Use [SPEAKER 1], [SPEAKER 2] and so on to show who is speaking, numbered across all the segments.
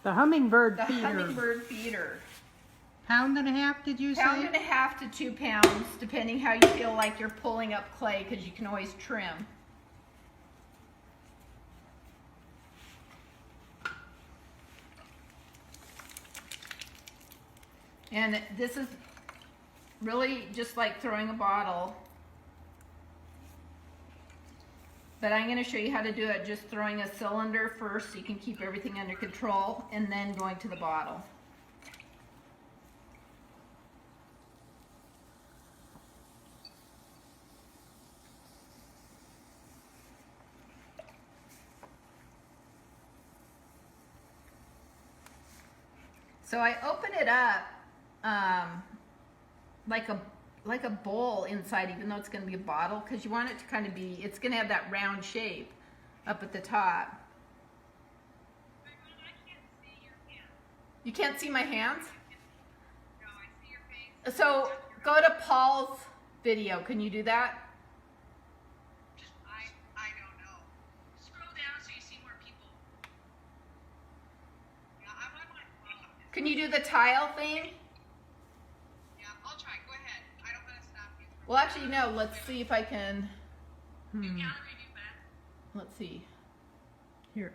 [SPEAKER 1] The hummingbird
[SPEAKER 2] The
[SPEAKER 1] feeder.
[SPEAKER 2] hummingbird feeder.
[SPEAKER 1] Pound and a half, did you say?
[SPEAKER 2] Pound and a half to 2 pounds, depending how you feel like you're pulling up clay, because you can always trim. And this is really just like throwing a bottle. But I'm going to show you how to do it just throwing a cylinder first so you can keep everything under control, and then going to the bottle. So I open it up like a bowl inside, even though it's going to be a bottle, because you want it to kind of be, it's going to have that round shape up at the top.
[SPEAKER 3] I can't see your hands.
[SPEAKER 2] You can't see my hands?
[SPEAKER 3] No, I see your face.
[SPEAKER 2] So go to Paul's video. Can you do that?
[SPEAKER 3] I don't know. Scroll down so you see more people. Yeah, I'm on my phone.
[SPEAKER 2] Can you do the tile thing?
[SPEAKER 3] Yeah, I'll try. Go ahead. I don't want to stop you.
[SPEAKER 2] Well, actually, no. Let's see if I can.
[SPEAKER 3] New gallery, new map.
[SPEAKER 2] Let's see.
[SPEAKER 1] Here.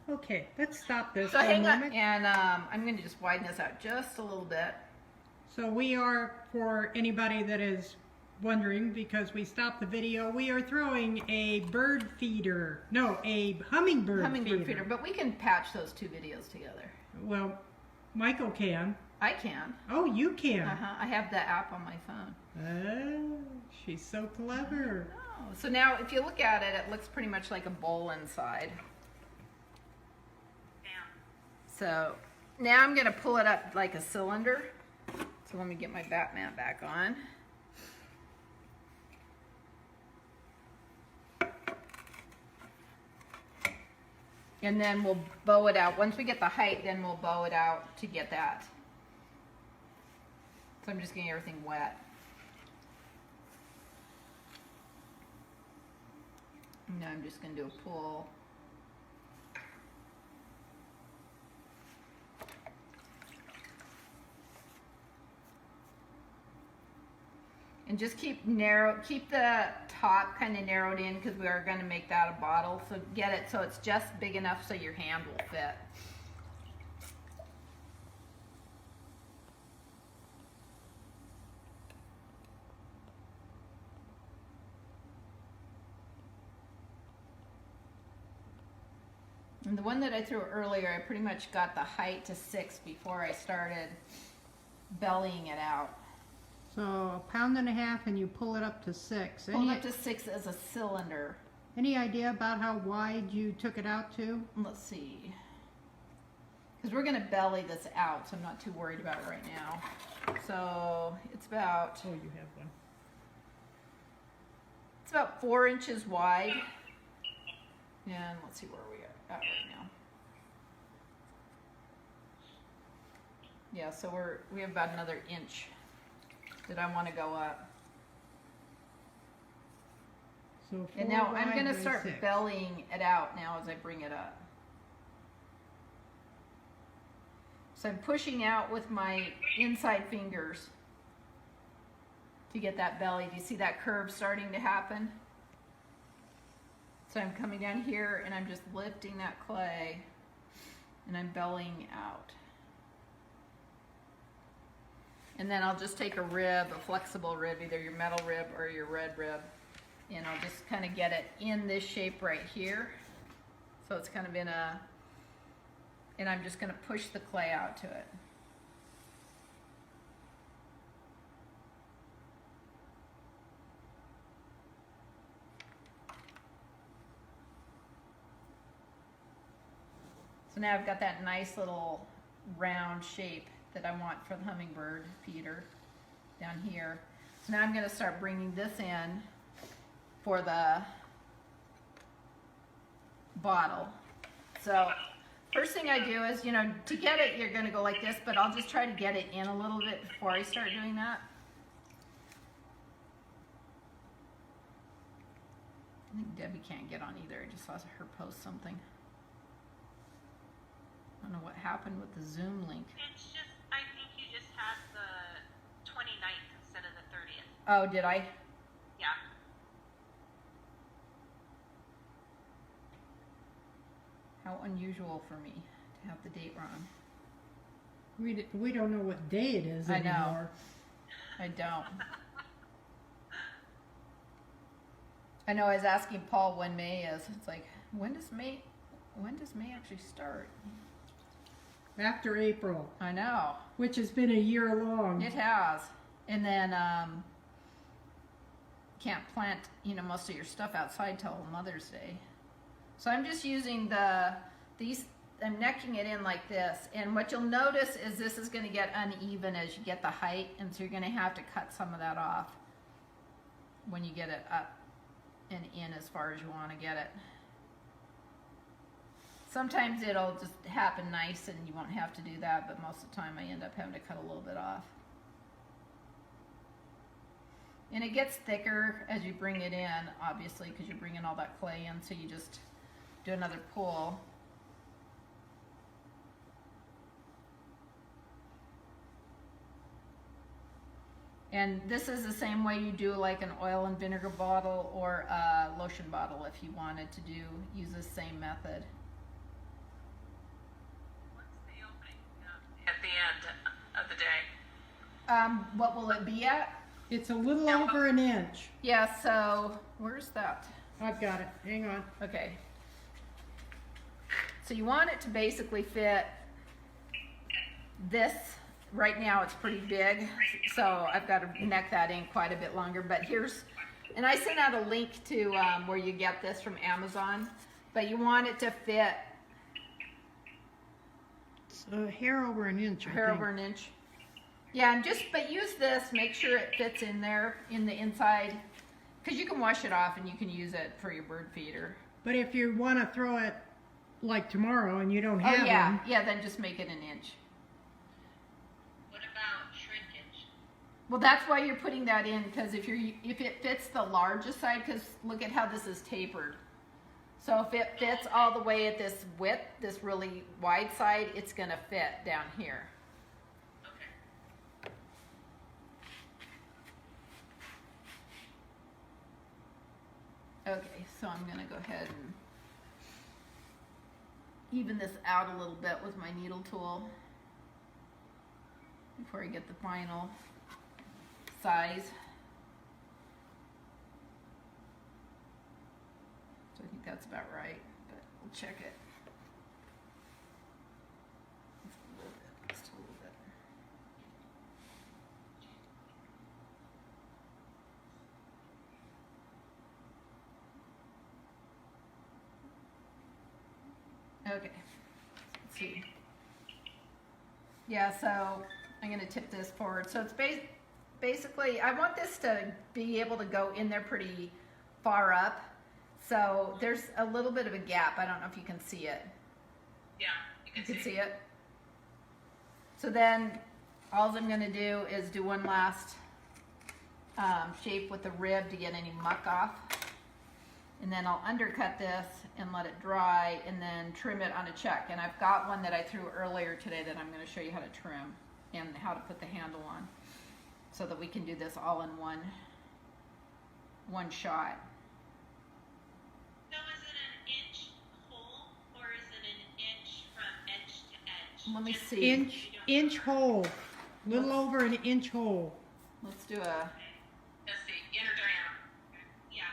[SPEAKER 1] Okay, let's stop this
[SPEAKER 2] So
[SPEAKER 1] for a
[SPEAKER 2] hang on,
[SPEAKER 1] moment.
[SPEAKER 2] and I'm going to just widen this out just a little bit.
[SPEAKER 1] So we are, for anybody that is wondering, because we stopped the video, we are throwing a bird feeder. No, a hummingbird feeder.
[SPEAKER 2] But we can patch those two videos together.
[SPEAKER 1] Well, Michael can.
[SPEAKER 2] I can.
[SPEAKER 1] Oh, you can.
[SPEAKER 2] I have the app on my phone.
[SPEAKER 1] Oh, she's so clever.
[SPEAKER 2] Oh, so now if you look at it, it looks pretty much like a bowl inside. So now I'm going to pull it up like a cylinder. So let me get my Batman back on. And then we'll bow it out. Once we get the height, then we'll bow it out to get that. So I'm just getting everything wet. Now I'm just going to do a pull. And just keep the top kind of narrowed in, because we are going to make that a bottle. So get it so it's just big enough so your hand will fit. And the one that I threw earlier, I pretty much got the height to 6 before I started bellying it out.
[SPEAKER 1] So a pound and a half, and you pull it up to 6.
[SPEAKER 2] Pull it up to 6 as a cylinder.
[SPEAKER 1] Any idea about how wide you took it out to?
[SPEAKER 2] Let's see. Because we're going to belly this out, so I'm not too worried about it right now. So it's about,
[SPEAKER 1] Oh, you have one.
[SPEAKER 2] it's about 4 inches wide. And let's see where we are at right now. Yeah, so we have about another inch that I want to go up.
[SPEAKER 1] So
[SPEAKER 2] And now
[SPEAKER 1] 4
[SPEAKER 2] I'm
[SPEAKER 1] wide
[SPEAKER 2] going to
[SPEAKER 1] by
[SPEAKER 2] start
[SPEAKER 1] 6.
[SPEAKER 2] bellying it out now as I bring it up. So I'm pushing out with my inside fingers to get that belly. Do you see that curve starting to happen? So I'm coming down here and I'm just lifting that clay and I'm bellying out. And then I'll just take a rib, a flexible rib, either your metal rib or your red rib, and I'll just kind of get it in this shape right here. So it's kind of in a, and I'm just going to push the clay out to it. So now I've got that nice little round shape that I want for the hummingbird feeder down here. So now I'm going to start bringing this in for the bottle. So first thing I do is, you know, to get it, you're going to go like this, but I'll just try to get it in a little bit before I start doing that. I think Debbie can't get on either. I just saw her post something. don't know what happened with the Zoom link.
[SPEAKER 4] It's just, I think you just had the 29th instead of the 30th.
[SPEAKER 2] Oh, did I?
[SPEAKER 4] Yeah.
[SPEAKER 2] How unusual for me to have the date wrong.
[SPEAKER 1] We don't know what day it is
[SPEAKER 2] I know.
[SPEAKER 1] anymore.
[SPEAKER 2] I don't. I know I was asking Paul when May is. It's like, when does May actually start?
[SPEAKER 1] After April,
[SPEAKER 2] I know.
[SPEAKER 1] which has been a year long.
[SPEAKER 2] It has. And then can't plant, most of your stuff outside till Mother's Day. So I'm just using I'm necking it in like this. And what you'll notice is this is going to get uneven as you get the height, and so you're going to have to cut some of that off when you get it up and in as far as you want to get it. Sometimes it'll just happen nice and you won't have to do that, but most of the time I end up having to cut a little bit off. And it gets thicker as you bring it in, obviously, because you're bringing all that clay in, so you just do another pull. And this is the same way you do like an oil and vinegar bottle or a lotion bottle if you wanted to use the same method.
[SPEAKER 4] What's the opening at the end of the day?
[SPEAKER 2] What will it be at?
[SPEAKER 1] It's a little over an inch.
[SPEAKER 2] Yeah, so where's that?
[SPEAKER 1] I've got it. Hang on.
[SPEAKER 2] Okay. So you want it to basically fit this. Right now it's pretty big, so I've got to neck that in quite a bit longer. But and I sent out a link to where you get this from Amazon, but you want it to fit
[SPEAKER 1] It's a hair over an inch. I
[SPEAKER 2] hair
[SPEAKER 1] think.
[SPEAKER 2] over an inch. Yeah, and but use this, make sure it fits in there in the inside, because you can wash it off and you can use it for your bird feeder.
[SPEAKER 1] But if you want to throw it like tomorrow and you don't have one,
[SPEAKER 2] Yeah, then just make it an inch.
[SPEAKER 3] What about shrinkage?
[SPEAKER 2] Well, that's why you're putting that in, because if it fits the largest side, because look at how this is tapered. So if it fits all the way at this width, this really wide side, it's going to fit down here. Okay, so I'm going to go ahead and even this out a little bit with my needle tool before I get the final size. So I think that's about right, but we'll check it. Just a little bit. Okay, let's see. Yeah, so I'm going to tip this forward. So it's basically, I want this to be able to go in there pretty far up. So there's a little bit of a gap. I don't know if you can see it.
[SPEAKER 3] Yeah,
[SPEAKER 2] You can see it? So then all I'm going to do is do one last shape with the rib to get any muck off. And then I'll undercut this and let it dry and then trim it on a chuck. And I've got one that I threw earlier today that I'm going to show you how to trim and how to put the handle on so that we can do this all in one shot.
[SPEAKER 4] So is it an inch hole or is it an inch from edge to edge?
[SPEAKER 2] Let me
[SPEAKER 4] Just
[SPEAKER 2] see.
[SPEAKER 1] inch hole, little over an inch hole.
[SPEAKER 2] Let's do a,
[SPEAKER 3] Let's see, inner diameter.
[SPEAKER 4] yeah.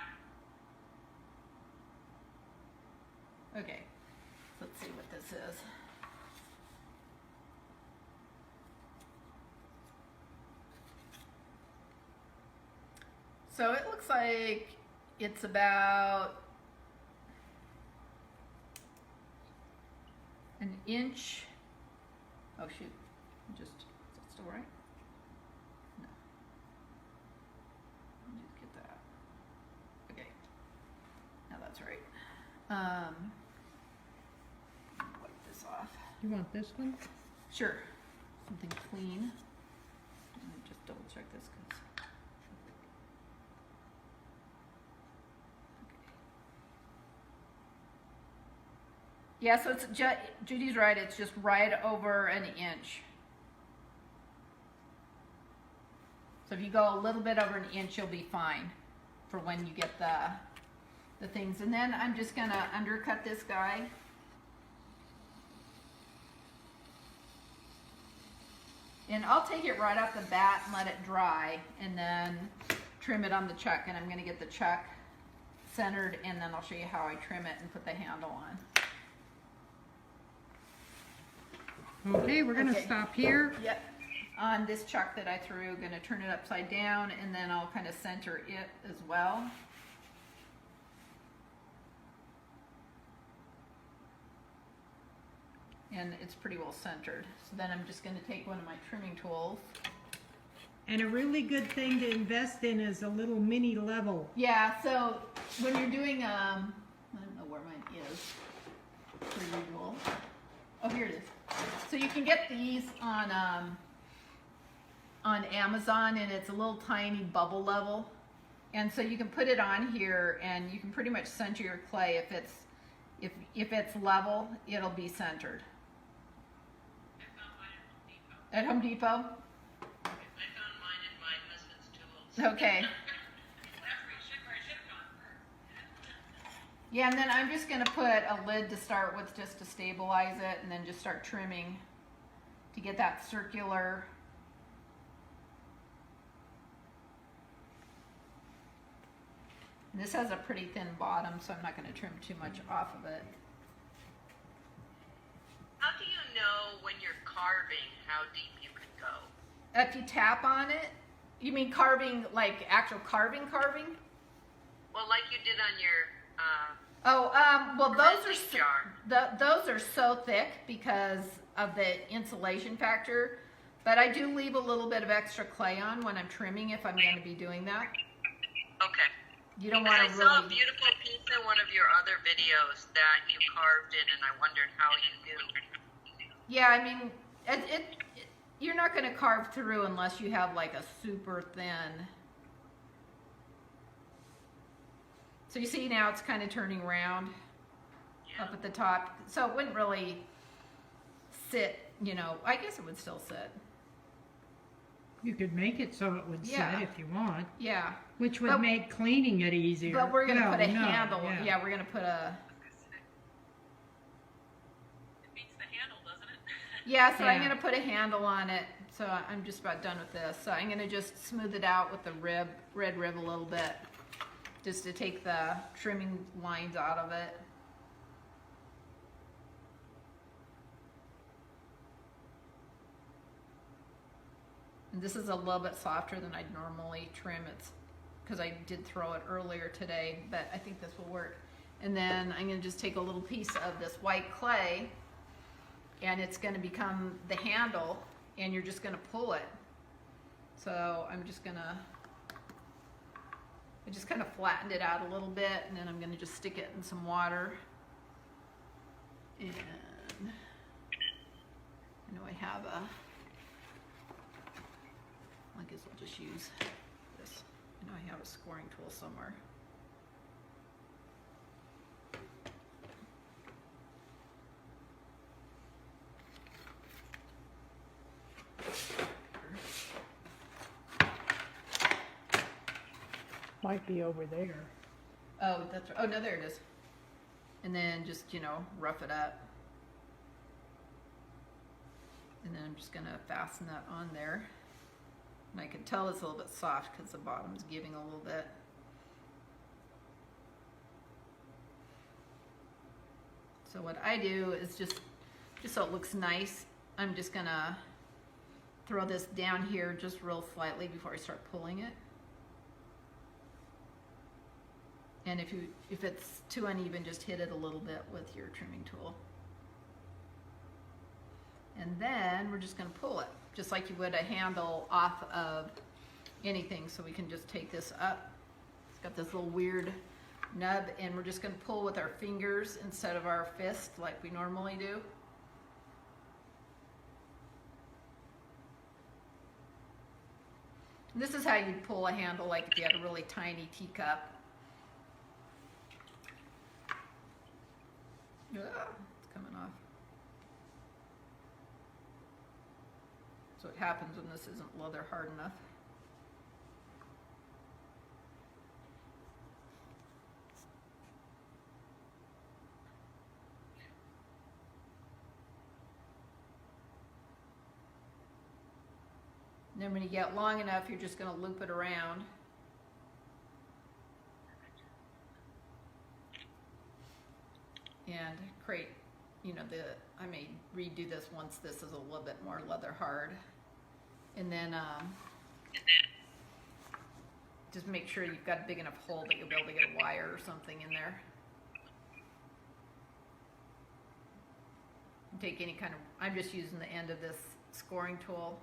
[SPEAKER 2] okay, let's see what this is. So it looks like it's about an inch. Oh shoot, is that still right? No. Let me just get that. Okay, now that's right. Wipe this off.
[SPEAKER 1] You want this one?
[SPEAKER 2] Sure, something clean. Let me just double check this because. Yeah, so it's Judy's right, it's just right over an inch. So if you go a little bit over an inch, you'll be fine for when you get the things. And then I'm just gonna undercut this guy. And I'll take it right off the bat and let it dry, and then trim it on the chuck. And I'm gonna get the chuck centered, and then I'll show you how I trim it and put the handle on.
[SPEAKER 1] Okay, we're gonna
[SPEAKER 2] Okay.
[SPEAKER 1] stop here.
[SPEAKER 2] Yep. On this chuck that I threw, gonna turn it upside down, and then I'll kind of center it as well. And it's pretty well centered. So then I'm just gonna take one of my trimming tools.
[SPEAKER 1] And a really good thing to invest in is a little mini level.
[SPEAKER 2] Yeah, so when you're doing, I don't know where mine is, per usual. Oh, here it is. So you can get these on Amazon, and it's a little tiny bubble level. And so you can put it on here, and you can pretty much center your clay. If it's level, it'll be centered.
[SPEAKER 4] I found mine at Home Depot.
[SPEAKER 2] At Home Depot?
[SPEAKER 4] I found mine in my husband's tools.
[SPEAKER 2] Okay.
[SPEAKER 4] That's where I should have gone first.
[SPEAKER 2] Yeah, and then I'm just gonna put a lid to start with just to stabilize it, and then just start trimming to get that circular. And this has a pretty thin bottom, so I'm not gonna trim too much off of it.
[SPEAKER 4] How do you know when you're carving how deep you can go?
[SPEAKER 2] If you tap on it, you mean carving, like actual carving?
[SPEAKER 4] Well, like you did on your
[SPEAKER 2] Well, those are
[SPEAKER 4] resin jar.
[SPEAKER 2] those are so thick because of the insulation factor. But I do leave a little bit of extra clay on when I'm trimming if I'm going to be doing that.
[SPEAKER 4] Okay.
[SPEAKER 2] You don't
[SPEAKER 4] I
[SPEAKER 2] want to
[SPEAKER 4] saw a
[SPEAKER 2] really.
[SPEAKER 4] beautiful piece in one of your other videos that you carved it, and I wondered how you knew.
[SPEAKER 2] Yeah, I mean, you're not going to carve through unless you have like a super thin. So you see now it's kind of turning around up at the top. So it wouldn't really sit, you know, I guess it would still sit.
[SPEAKER 1] You could make it so it would
[SPEAKER 2] Yeah.
[SPEAKER 1] sit if you want,
[SPEAKER 2] Yeah.
[SPEAKER 1] which would
[SPEAKER 2] But-
[SPEAKER 1] make cleaning it easier.
[SPEAKER 2] But we're going to
[SPEAKER 1] Well,
[SPEAKER 2] put a
[SPEAKER 1] no,
[SPEAKER 2] handle. Yeah, we're going to put a.
[SPEAKER 4] It beats the handle, doesn't it?
[SPEAKER 2] Yeah, so I'm
[SPEAKER 1] Yeah.
[SPEAKER 2] going to put a handle on it. So I'm just about done with this. So I'm going to just smooth it out with the red rib a little bit, just to take the trimming lines out of it. And this is a little bit softer than I'd normally trim it, because I did throw it earlier today, but I think this will work. And then I'm going to just take a little piece of this white clay, and it's going to become the handle, and you're just going to pull it. So I'm just going to, I just kind of flattened it out a little bit, and then I'm going to just stick it in some water. And I know I have a, I guess I'll just use this. I know I have a scoring tool somewhere.
[SPEAKER 1] Might be over there.
[SPEAKER 2] Oh, that's right. Oh, no, there it is. And then just, you know, rough it up. And then I'm just going to fasten that on there. And I can tell it's a little bit soft because the bottom's giving a little bit. So what I do is just so it looks nice, I'm just going to throw this down here just real slightly before I start pulling it. And if it's too uneven, just hit it a little bit with your trimming tool. And then we're just going to pull it, just like you would a handle off of anything. So we can just take this up. It's got this little weird nub, and we're just going to pull with our fingers instead of our fist like we normally do. This is how you'd pull a handle, like if you had a really tiny teacup. It's coming off. So it happens when this isn't leather hard enough. And then when you get long enough, you're just going to loop it around. And create, you know, I may redo this once this is a little bit more leather hard. And then just make sure you've got a big enough hole that you'll be able to get a wire or something in there. And take any kind of, I'm just using the end of this scoring tool.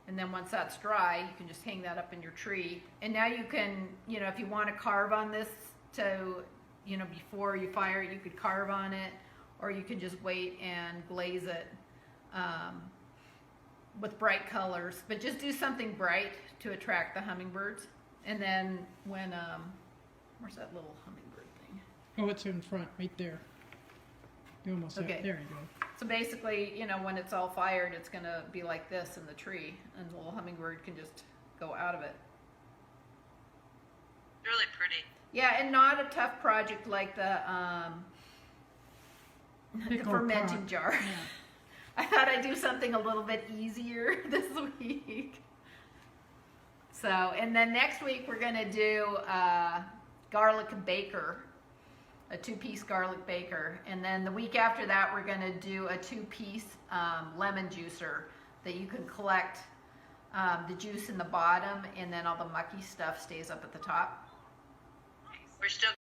[SPEAKER 2] And then once that's dry, you can just hang that up in your tree. And now you can, you know, if you want to carve on this to, you know, before you fire it, you could carve on it, or you can just wait and glaze it with bright colors. But just do something bright to attract the hummingbirds. And then when, where's that little hummingbird thing?
[SPEAKER 1] Oh, it's in front, right there. You almost have,
[SPEAKER 2] Okay.
[SPEAKER 1] there you go.
[SPEAKER 2] So basically, you know, when it's all fired, it's going to be like this in the tree, and the little hummingbird can just go out of it.
[SPEAKER 4] Really pretty.
[SPEAKER 2] Yeah, and not a tough project like the
[SPEAKER 1] Pickle
[SPEAKER 2] fermenting
[SPEAKER 1] pot.
[SPEAKER 2] jar.
[SPEAKER 1] Yeah.
[SPEAKER 2] I thought I'd do something a little bit easier this week. So, and then next week we're going to do garlic baker, a 2-piece garlic baker. And then the week after that we're going to do a 2-piece lemon juicer that you can collect the juice in the bottom, and then all the mucky stuff stays up at the top.
[SPEAKER 4] We're still